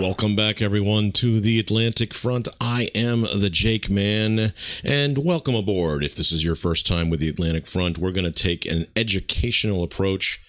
Welcome back, everyone, to the Atlantic Front. I am the Jake Man, and welcome aboard. If this is your first time with the Atlantic Front, we're going to take an educational approach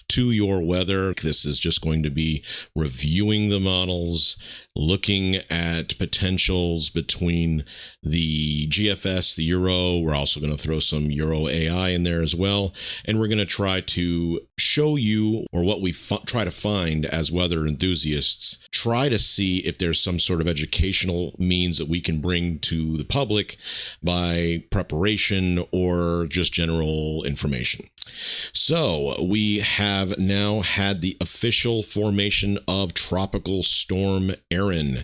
to your weather. This is just going to be reviewing the models, looking at potentials between the GFS, the Euro. We're also going to throw some Euro AI in there as well, and we're going to try to show you, or what we try to find as weather enthusiasts, try to see if there's some sort of educational means that we can bring to the public by preparation or just general information. So we have now had the official formation of Tropical Storm Erin,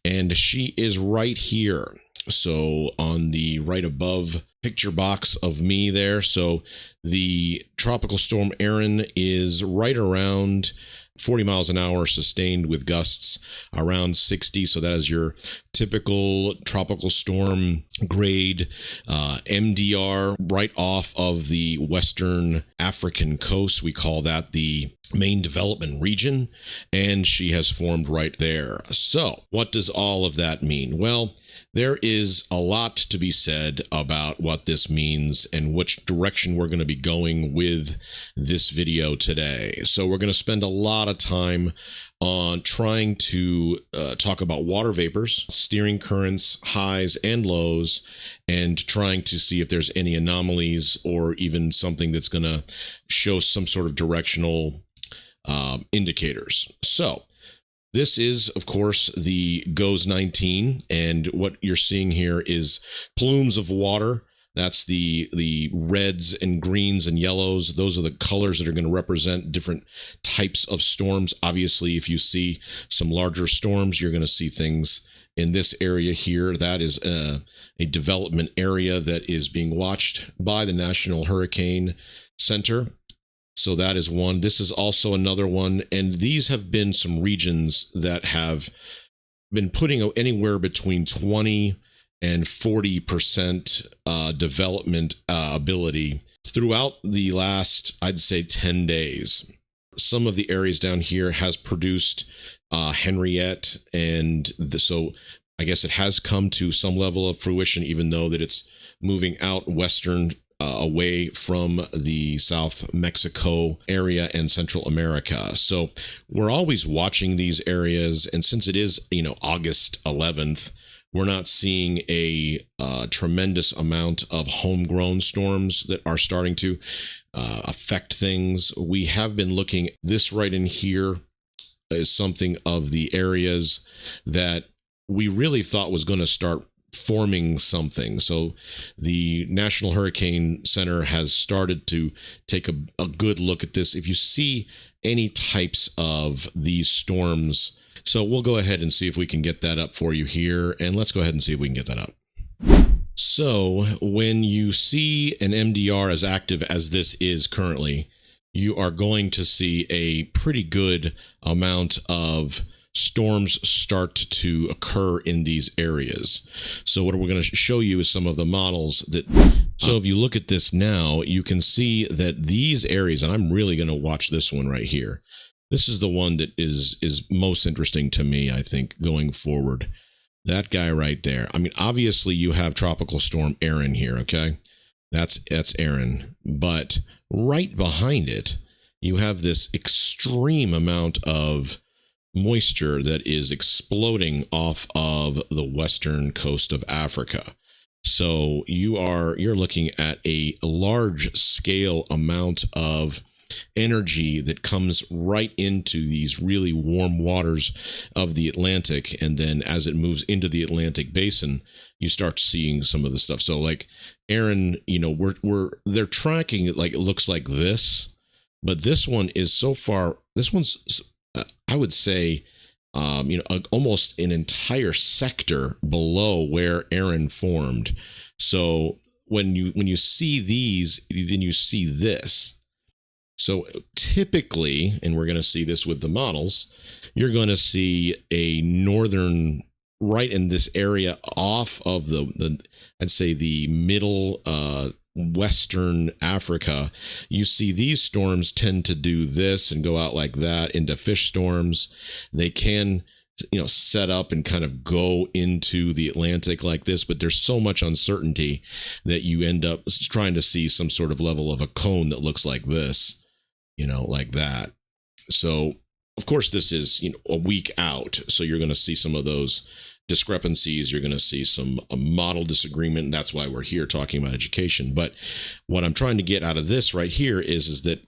and she is right here. So on the right above picture box of me there. So the Tropical Storm Erin is right around 40 miles an hour, sustained with gusts around 60. So that is your typical tropical storm grade MDR right off of the Western African coast. We call that the main development region, and she has formed right there. So what does all of that mean? Well, there is a lot to be said about what this means and which direction we're going to be going with this video today. So we're going to spend a lot of time on trying to talk about water vapors, steering currents, highs and lows, and trying to see if there's any anomalies or even something that's going to show some sort of directional indicators. So this is, of course, the GOES 19, and what you're seeing here is plumes of water. That's the reds and greens and yellows. Those are the colors that are going to represent different types of storms. Obviously, if you see some larger storms, you're going to see things in this area here. That is a development area that is being watched by the National Hurricane Center. So that is one. This is also another one. And these have been some regions that have been putting anywhere between 20 and 40% development ability throughout the last, I'd say, 10 days. Some of the areas down here has produced Henriette, and so I guess it has come to some level of fruition, even though that it's moving out western away from the South Mexico area and Central America. So we're always watching these areas, and since it is, August 11th, we're not seeing a tremendous amount of homegrown storms that are starting to affect things. We have been looking, this right in here is something of the areas that we really thought was going to start forming something. So the National Hurricane Center has started to take a good look at this. If you see any types of these storms, so we'll go ahead and see if we can get that up for you here, and let's go ahead and see if we can get that up. So when you see an MDR as active as this is currently, you are going to see a pretty good amount of storms start to occur in these areas. So what we're going to show you is some of the models that, so if you look at this now, you can see that these areas, and I'm really going to watch this one right here. This is the one that is most interesting to me, I think, going forward. That guy right there. I mean, obviously you have Tropical Storm Erin here, okay? That's Erin, but right behind it, you have this extreme amount of moisture that is exploding off of the western coast of Africa. So you're looking at a large scale amount of energy that comes right into these really warm waters of the Atlantic, and then as it moves into the Atlantic basin, you start seeing some of the stuff. So like Erin, they're tracking it like it looks like this, but this one is so far, this one's I would say, almost an entire sector below where Erin formed. So when you see these, then you see this. So typically, and we're going to see this with the models, you're going to see a northern, right in this area off of I'd say the middle Western Africa, you see these storms tend to do this and go out like that into fish storms. They can set up and kind of go into the Atlantic like this, but there's so much uncertainty that you end up trying to see some sort of level of a cone that looks like this, like that. So, of course, this is a week out, so you're going to see some of those discrepancies. You're going to see some model disagreement. And that's why we're here talking about education. But what I'm trying to get out of this right here is that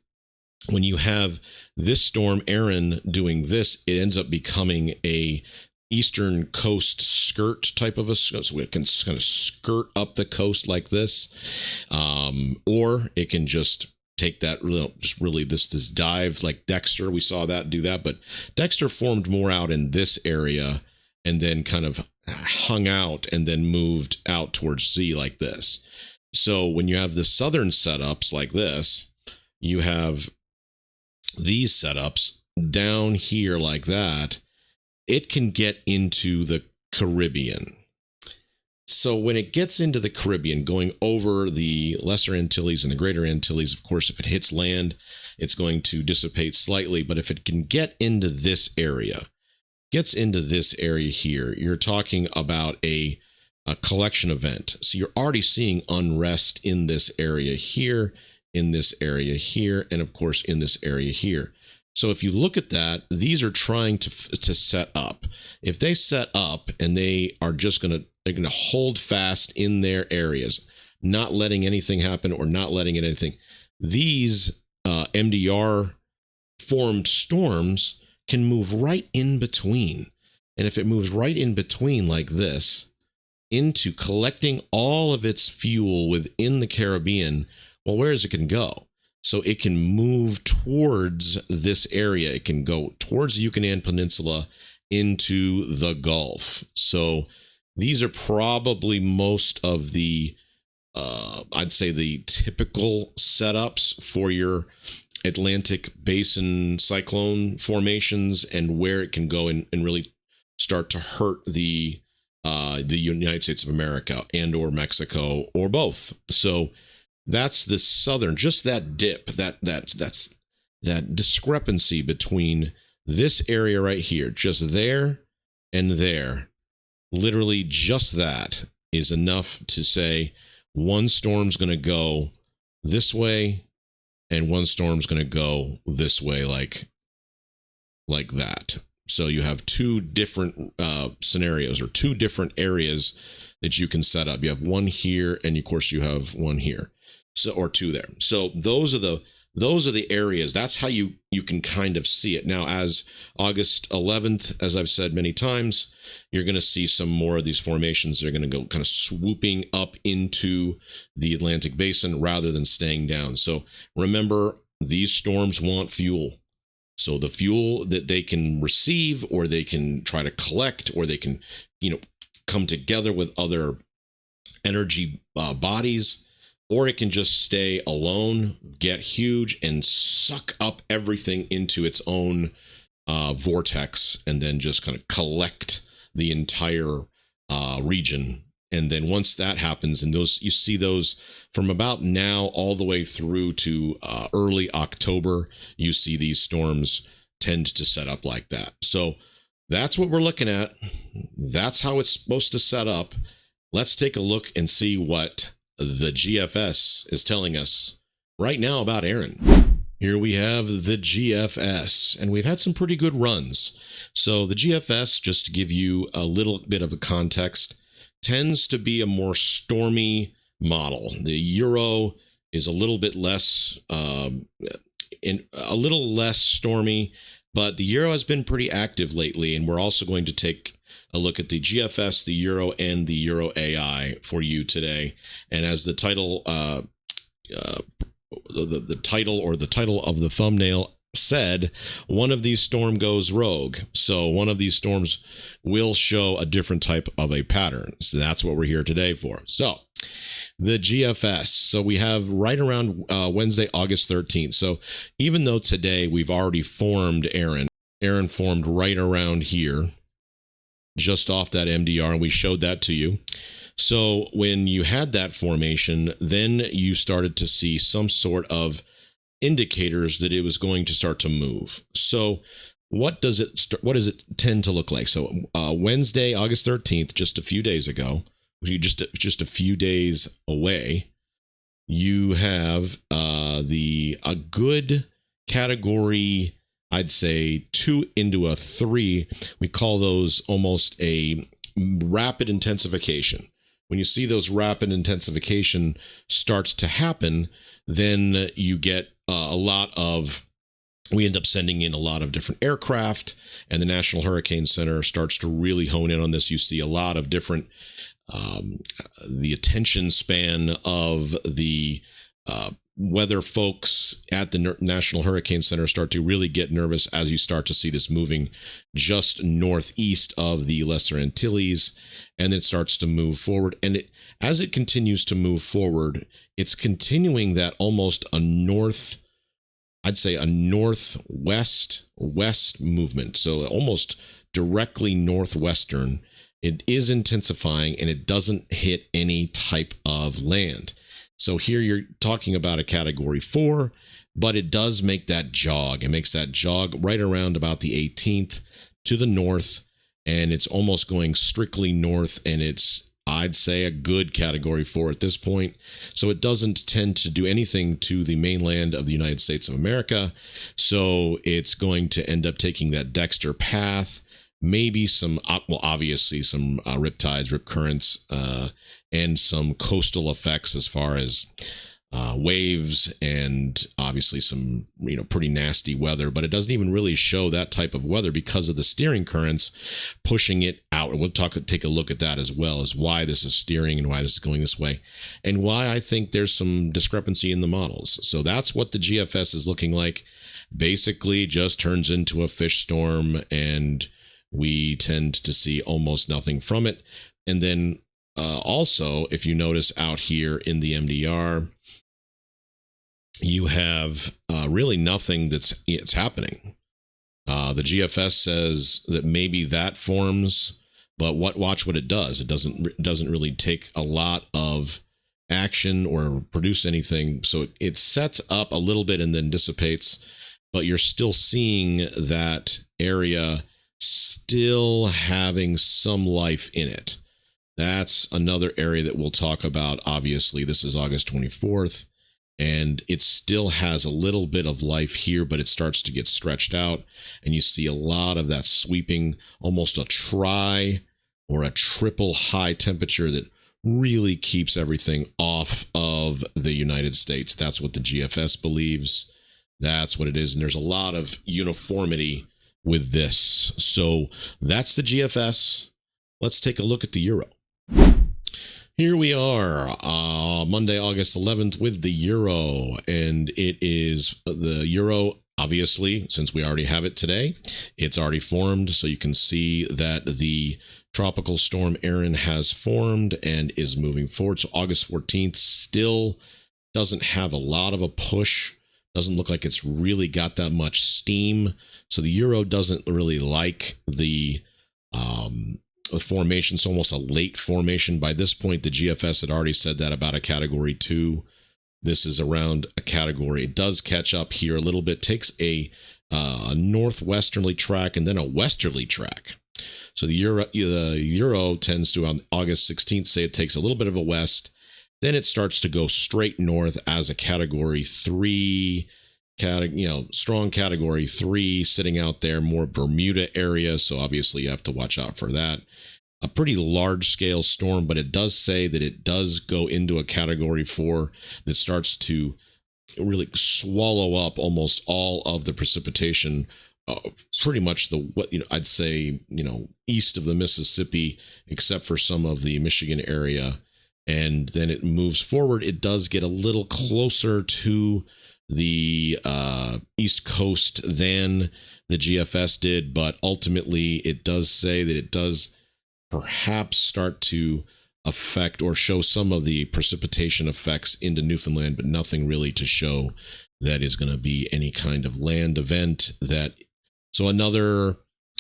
when you have this storm Erin doing this, it ends up becoming a eastern coast skirt type of so it can kind of skirt up the coast like this, or it can just take that this dive like Dexter. We saw that do that, but Dexter formed more out in this area and then kind of hung out and then moved out towards sea like this. So when you have the southern setups like this, you have these setups down here like that, it can get into the Caribbean. So when it gets into the Caribbean, going over the Lesser Antilles and the Greater Antilles, of course, if it hits land, it's going to dissipate slightly. But if it can get into this area, here, you're talking about a collection event. So you're already seeing unrest in this area here, in this area here, and of course in this area here. So if you look at that, these are trying to set up. If they set up and they're going to hold fast in their areas, not letting anything happen or not letting it anything, these MDR formed storms can move right in between. And if it moves right in between like this, into collecting all of its fuel within the Caribbean, well, where is it going to go? So it can move towards this area. It can go towards the Yucatan Peninsula into the Gulf. So these are probably most of the, I'd say, the typical setups for your Atlantic Basin cyclone formations and where it can go and really start to hurt the United States of America and or Mexico or both. So that's the southern, just that dip, that's that discrepancy between this area right here, just there and there. Literally just that is enough to say one storm's going to go this way and one storm's going to go this way, like that. So you have two different scenarios or two different areas that you can set up. You have one here, and of course you have one here, so or two there. So those are the areas. That's how you can kind of see it. Now, as August 11th, as I've said many times, you're going to see some more of these formations. They're going to go kind of swooping up into the Atlantic Basin rather than staying down. So remember, these storms want fuel. So the fuel that they can receive, or they can try to collect, or they can, come together with other energy bodies, or it can just stay alone, get huge, and suck up everything into its own vortex, and then just kind of collect the entire region. And then once that happens, and you see those from about now all the way through to early October, you see these storms tend to set up like that. So that's what we're looking at. That's how it's supposed to set up. Let's take a look and see what the GFS is telling us right now about Erin. Here we have the GFS, and we've had some pretty good runs. So the GFS, just to give you a little bit of a context, tends to be a more stormy model. The Euro is a little bit less, stormy, but the Euro has been pretty active lately, and we're also going to take a look at the GFS, the Euro, and the Euro AI for you today. And as the title, the title of the thumbnail said, one of these storms goes rogue. So one of these storms will show a different type of a pattern. So that's what we're here today for. So the GFS. So we have right around Wednesday, August 13th. So even though today we've already formed Erin formed right around here, just off that MDR, and we showed that to you. So when you had that formation, then you started to see some sort of indicators that it was going to start to move. So what does it tend to look like? So Wednesday, August 13th, just a few days ago, just a few days away, you have a good category, I'd say 2 into a 3. We call those almost a rapid intensification. When you see those rapid intensification start to happen, then you get we end up sending in a lot of different aircraft, and the National Hurricane Center starts to really hone in on this. You see a lot of different, the attention span of the weather folks at the National Hurricane Center start to really get nervous as you start to see this moving just northeast of the Lesser Antilles, and it starts to move forward. And as it continues to move forward, it's continuing that almost I'd say a northwest west movement. So almost directly northwestern. It is intensifying, and it doesn't hit any type of land. So here you're talking about a category 4, but it does make that jog. It makes that jog right around about the 18th to the north, and it's almost going strictly north, and it's, I'd say, a good category 4 at this point. So it doesn't tend to do anything to the mainland of the United States of America. So it's going to end up taking that Dexter path, maybe some, well, obviously some rip tides, rip currents, and some coastal effects as far as waves, and obviously some, pretty nasty weather. But it doesn't even really show that type of weather because of the steering currents pushing it out. And we'll take a look at that as well, as why this is steering and why this is going this way, and why I think there's some discrepancy in the models. So that's what the GFS is looking like. Basically just turns into a fish storm, and we tend to see almost nothing from it. And then also, if you notice out here in the MDR, you have really nothing it's happening. The GFS says that maybe that forms, but watch what it does. It doesn't really take a lot of action or produce anything. So it sets up a little bit and then dissipates, but you're still seeing that area still having some life in it. That's another area that we'll talk about. Obviously, this is August 24th, and it still has a little bit of life here, but it starts to get stretched out, and you see a lot of that sweeping, almost a tri or a triple high temperature that really keeps everything off of the United States. That's what the GFS believes. That's what it is, and there's a lot of uniformity with this. So that's the GFS. Let's take a look at the Euro. Here we are, Monday, August 11th with the Euro, and it is the Euro, obviously, since we already have it today, it's already formed, so you can see that the Tropical Storm Erin has formed and is moving forward. So August 14th still doesn't have a lot of a push, doesn't look like it's really got that much steam, so the Euro doesn't really like the formation. It's almost a late formation. By this point, the GFS had already said that about a category 2. This is around a category. It does catch up here a little bit, takes a northwesterly track and then a westerly track. So the Euro tends to, on August 16th, say it takes a little bit of a west. Then it starts to go straight north as a category 3, strong category 3 sitting out there, more Bermuda area. So obviously you have to watch out for that. A pretty large scale storm, but it does say that it does go into a category 4 that starts to really swallow up almost all of the precipitation, pretty much I'd say, east of the Mississippi, except for some of the Michigan area. And then it moves forward. It does get a little closer to the East Coast than the GFS did, but ultimately it does say that it does perhaps start to affect or show some of the precipitation effects into Newfoundland, but nothing really to show that is going to be any kind of land event. So another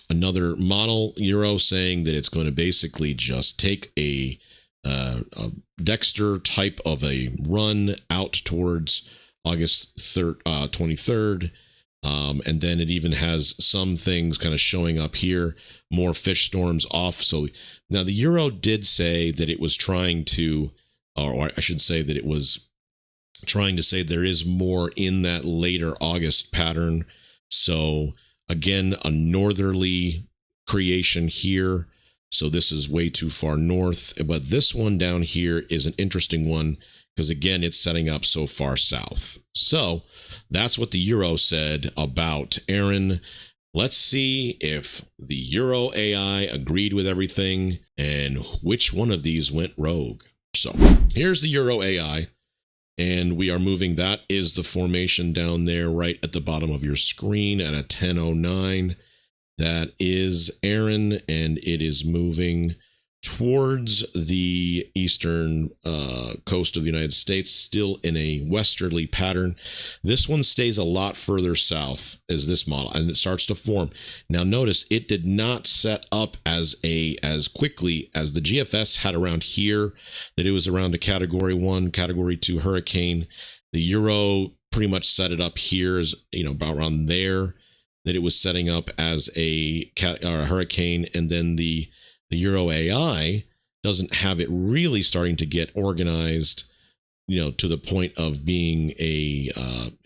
model Euro saying that it's going to basically just take a Dexter type of a run out towards August 23rd, And then it even has some things kind of showing up here, more fish storms off. So now the Euro did say that it was trying to, or I should say that it was trying to say there is more in that later August pattern. So again, a northerly creation here. So this is way too far north. But this one down here is an interesting one because, again, it's setting up so far south. So that's what the Euro said about Erin. Let's see if the Euro AI agreed with everything and which one of these went rogue. So here's the Euro AI. And we are moving. That is the formation down there right at the bottom of your screen at a 10:09. That is Erin, and it is moving towards the eastern coast of the United States, still in a westerly pattern. This one stays a lot further south as this model, and it starts to form. Now notice it did not set up as quickly as the GFS had around here, that it was around a category 1, category 2 hurricane. The Euro pretty much set it up here as, about around there, that it was setting up as a hurricane, and then the Euro AI doesn't have it really starting to get organized, to the point of being a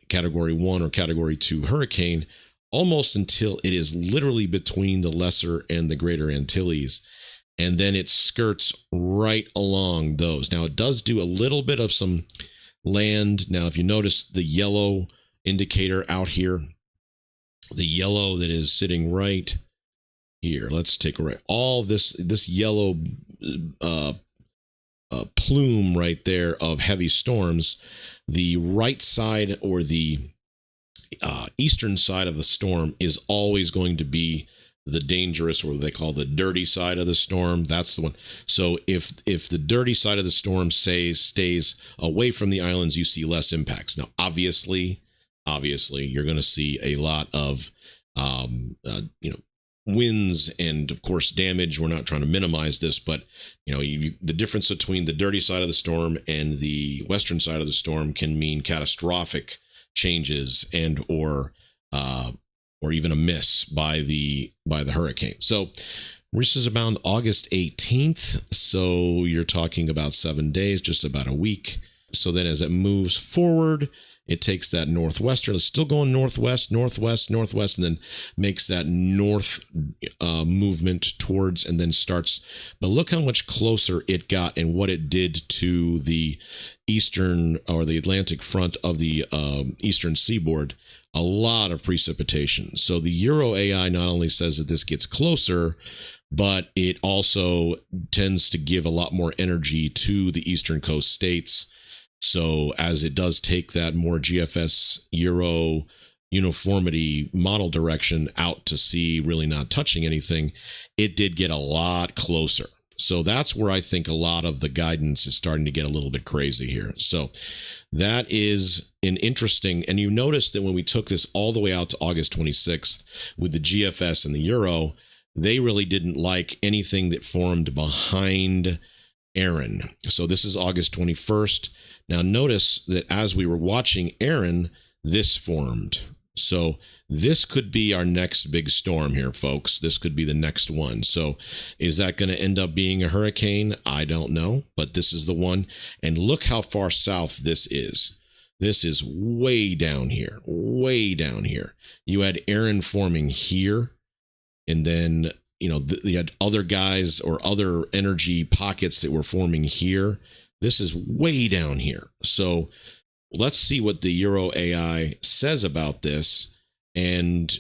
category 1 or category 2 hurricane, almost until it is literally between the Lesser and the Greater Antilles. And then it skirts right along those. Now, it does do a little bit of some land. Now, if you notice the yellow indicator out here, the yellow that is sitting right here, let's take a right. All this yellow plume right there of heavy storms, the right side or the eastern side of the storm is always going to be the dangerous, or what they call the dirty side of the storm. That's the one. So if the dirty side of the storm stays away from the islands, you see less impacts. Now, obviously, you're going to see a lot of winds and, of course, damage. We're not trying to minimize this, but the difference between the dirty side of the storm and the western side of the storm can mean catastrophic changes and or even a miss by the hurricane. So this is about August 18th. So you're talking about 7 days, just about a week. So then as it moves forward, it takes that northwestern, it's still going northwest, and then makes that north movement towards, and then starts. But look how much closer it got and what it did to the eastern or the Atlantic front of the eastern seaboard. A lot of precipitation. So the Euro AI not only says that this gets closer, but it also tends to give a lot more energy to the eastern coast states. So as it does take that more GFS Euro uniformity model direction out to sea, really not touching anything, it did get a lot closer. So that's where I think a lot of the guidance is starting to get a little bit crazy here. So that is an interesting, and you notice that when we took this all the way out to August 26th with the GFS and the Euro, they really didn't like anything that formed behind Erin. So this is August 21st. Now notice that as we were watching Erin, this formed. So this could be our next big storm here, folks. This could be the next one. So is that going to end up being a hurricane? I don't know, but this is the one. And look how far south this is. This is way down here, way down here. You had Erin forming here, and then, you had other guys or other energy pockets that were forming here. This is way down here. So let's see what the Euro AI says about this. And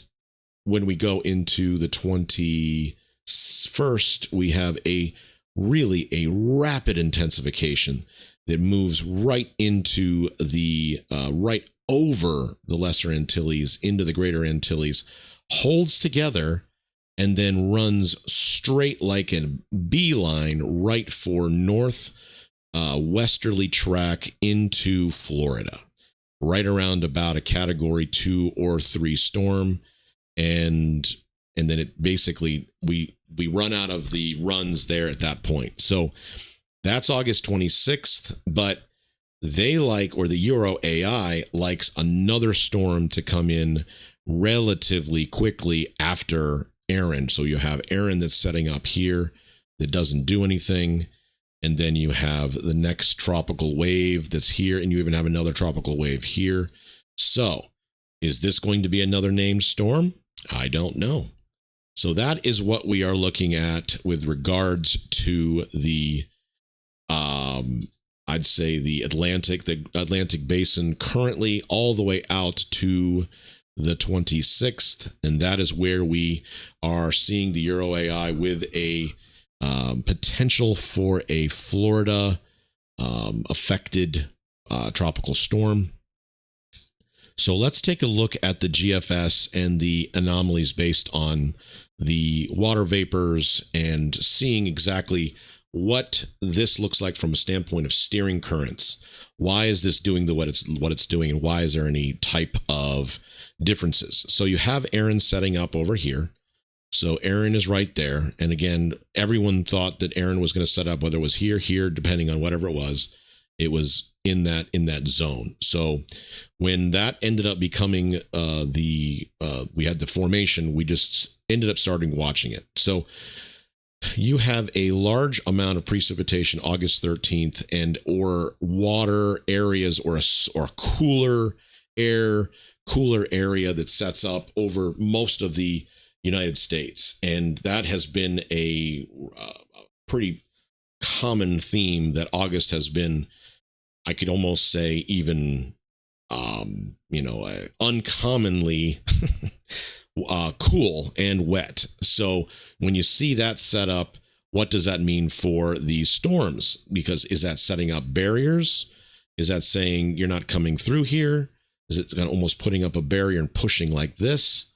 when we go into the 21st, we have a rapid intensification that moves right into the, right over the Lesser Antilles into the Greater Antilles, holds together, and then runs straight like a beeline right for westerly track into Florida, right around about a category 2 or 3 storm. And then it basically, we run out of the runs there at that point. So that's August 26th, but they like, or the Euro AI likes another storm to come in relatively quickly after Erin. So you have Erin that's setting up here that doesn't do anything. And then you have the next tropical wave that's here. And you even have another tropical wave here. So is this going to be another named storm? I don't know. So that is what we are looking at with regards to the, I'd say the Atlantic basin currently all the way out to the 26th. And that is where we are seeing the Euro AI with a potential for a Florida affected tropical storm. So let's take a look at the GFS and the anomalies based on the water vapors and seeing exactly what this looks like from a standpoint of steering currents. Why is this doing what it's doing, and why is there any type of differences? So you have Erin setting up over here. So Erin is right there. And again, everyone thought that Erin was going to set up, whether it was here, depending on whatever it was in that zone. So when that ended up becoming we had the formation, we just ended up starting watching it. So you have a large amount of precipitation August 13th and or water areas or a cooler area that sets up over most of the United States. And that has been a pretty common theme that August has been, I could almost say, even uncommonly cool and wet. So when you see that set up, what does that mean for these storms? Because is that setting up barriers? Is that saying you're not coming through here? Is it kind of almost putting up a barrier and pushing like this?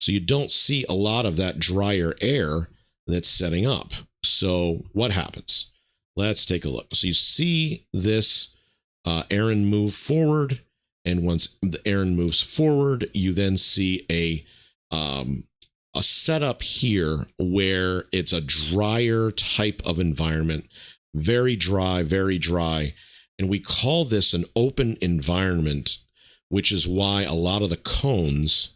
So you don't see a lot of that drier air that's setting up. So what happens? Let's take a look. So you see this Erin move forward. And once the Erin moves forward, you then see a setup here where it's a drier type of environment, very dry. And we call this an open environment, which is why a lot of the cones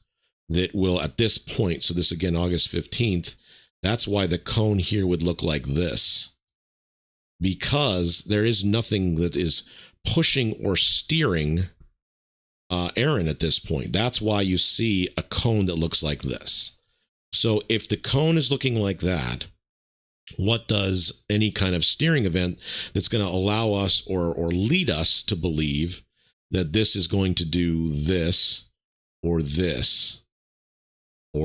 that will at this point, so this again, August 15th, that's why the cone here would look like this, because there is nothing that is pushing or steering Erin at this point. That's why you see a cone that looks like this. So if the cone is looking like that, what does any kind of steering event that's going to allow us or lead us to believe that this is going to do this or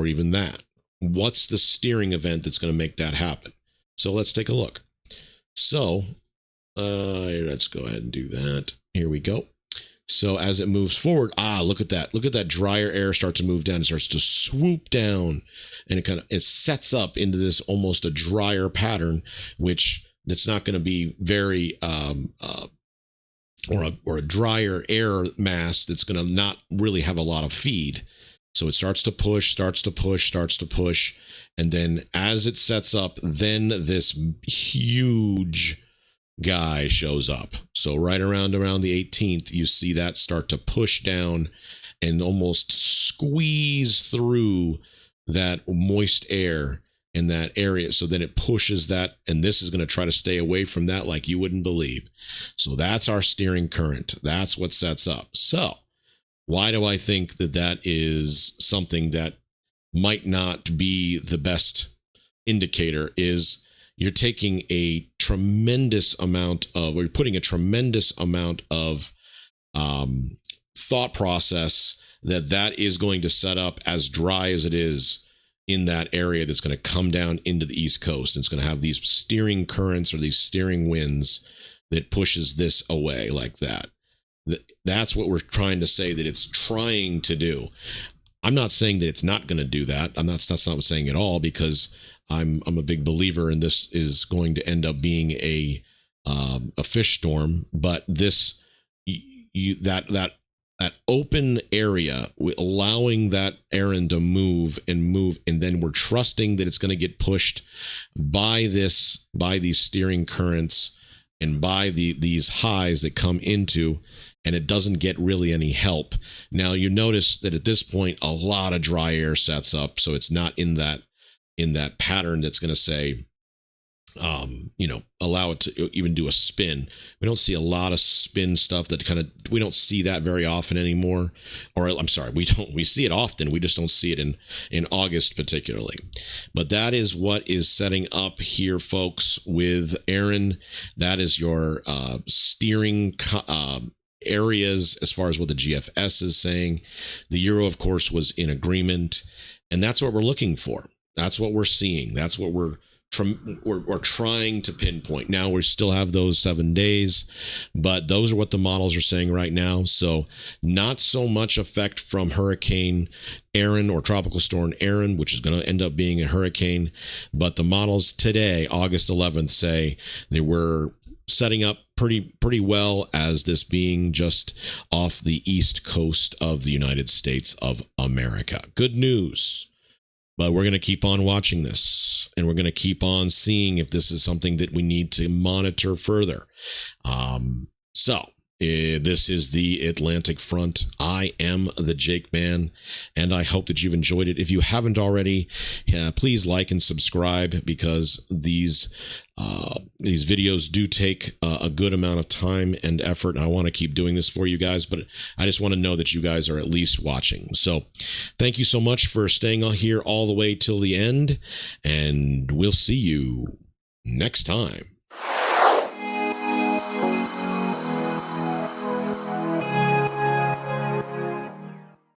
even that? What's the steering event that's going to make that happen? So let's take a look. So let's go ahead and do that. Here we go. So as it moves forward, look at that. Look at that drier air start to move down. It starts to swoop down, and it sets up into this almost a drier pattern, which that's not going to be very or a drier air mass that's going to not really have a lot of feed. So it starts to push. And then as it sets up, then this huge guy shows up. So right around the 18th, you see that start to push down and almost squeeze through that moist air in that area. So then it pushes that, and this is going to try to stay away from that like you wouldn't believe. So that's our steering current. That's what sets up. So why do I think that is something that might not be the best indicator? Is you're taking a tremendous amount of, or you're putting a tremendous amount of thought process that is going to set up as dry as it is in that area that's going to come down into the East Coast. And it's going to have these steering currents or these steering winds that pushes this away like that. That's what we're trying to say that it's trying to do. I'm not saying that it's not going to do that. That's not what I'm saying at all, because I'm a big believer in this is going to end up being a fish storm. But this that open area, allowing that Erin to move, and then we're trusting that it's going to get pushed by these steering currents and buy these highs that come into, and it doesn't get really any help. Now you notice that at this point a lot of dry air sets up, so it's not in that pattern that's going to say allow it to even do a spin. We don't see a lot of spin stuff we don't see that very often anymore. Or I'm sorry, we see it often. We just don't see it in August particularly. But that is what is setting up here, folks, with Erin. That is your steering areas as far as what the GFS is saying. The Euro, of course, was in agreement, and that's what we're looking for. That's what we're seeing. That's what we're trying to pinpoint. Now we still have those 7 days, but those are what the models are saying right now. So not so much effect from Hurricane Erin or Tropical Storm Erin, which is going to end up being a hurricane. But the models today, August 11th, say they were setting up pretty well as this being just off the east coast of the United States of America. Good news. But we're going to keep on watching this, and we're going to keep on seeing if this is something that we need to monitor further. This is the Atlantic Front. I am the Jake Man, and I hope that you've enjoyed it. If you haven't already, please like and subscribe, because these videos do take a good amount of time and effort. And I want to keep doing this for you guys, but I just want to know that you guys are at least watching. So thank you so much for staying here all the way till the end, and we'll see you next time.